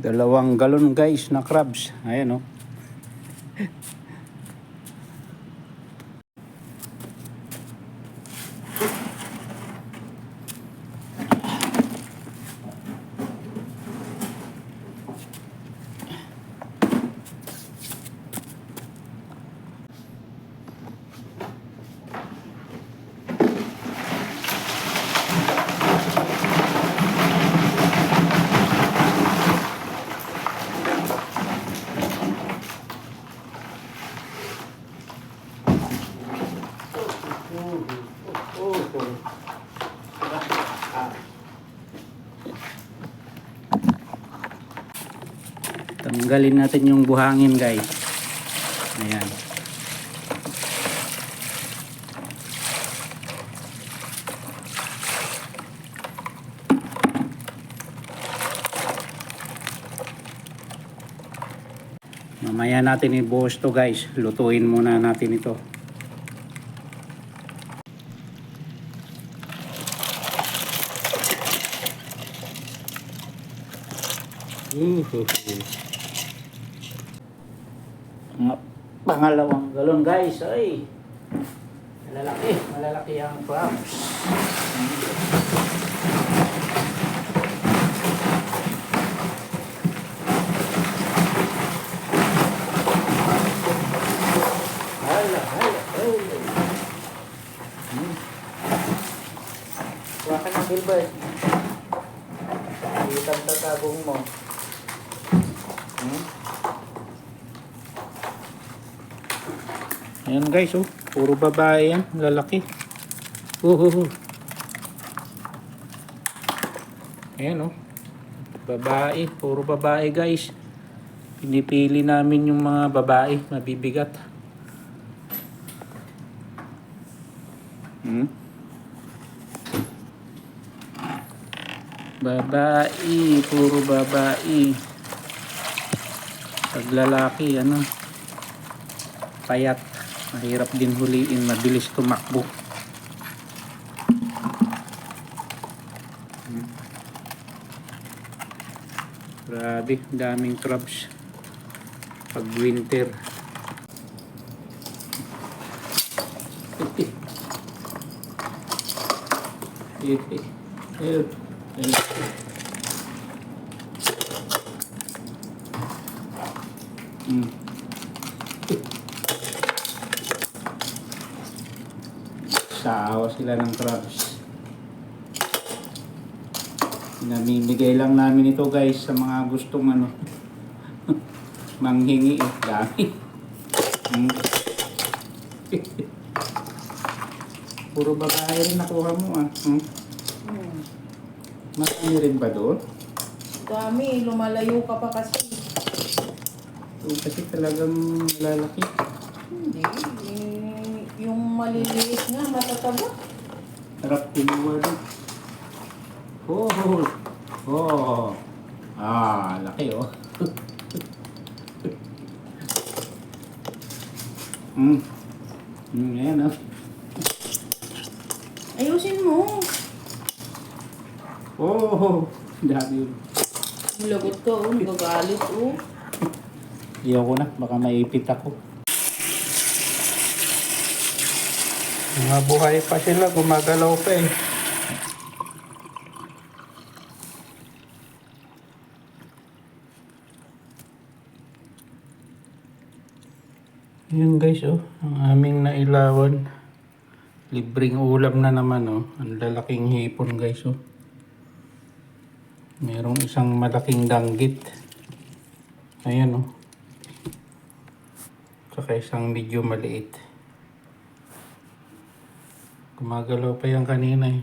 2 galon guys na crabs. Ayan oh. Tanggalin natin yung buhangin guys. Ayan. Mamaya natin ibuhos to guys. Lutuin muna natin ito. Pangalawang galon guys. Ay, malalaki ang crabs. Kuha ka ng Gilbert. Itang tatagong mo. Ayan guys oh, puro babae yan, lalaki. Ayan oh, babae, puro babae guys. Pinipili namin yung mga babae, mabibigat. Babae, puro babae. Pag lalaki, ano, payat. Mahirap din huliin, mabilis tumakbo. Grabe, daming crabs pag winter. Sawa sila ng crabs. Namimigay lang namin ito guys sa mga gustong ano manghingi eh. Dami. Puro babae rin nakuha mo ah. Marami rin ba doon? Dami, lumalayo ka pa kasi. So, kasi talagang lalaki. Hindi, yung maliliit nga, matataba. Sarap tinuwa doon. Oh. Ah, laki oh. Ayan oh. Ayusin mo. Dami yun. Ang lagot ka, nagagalit, Ayoko na, baka maipit ako. Mga buhay pa sila, gumagalaw pa eh. Ayan guys oh, ang aming nailawan. Libreng ulam na naman oh. Ang lalaking hipon guys oh. Merong isang malaking danggit. Ayan oh. Saka isang medyo maliit. Gumagalaw pa yan kanina eh.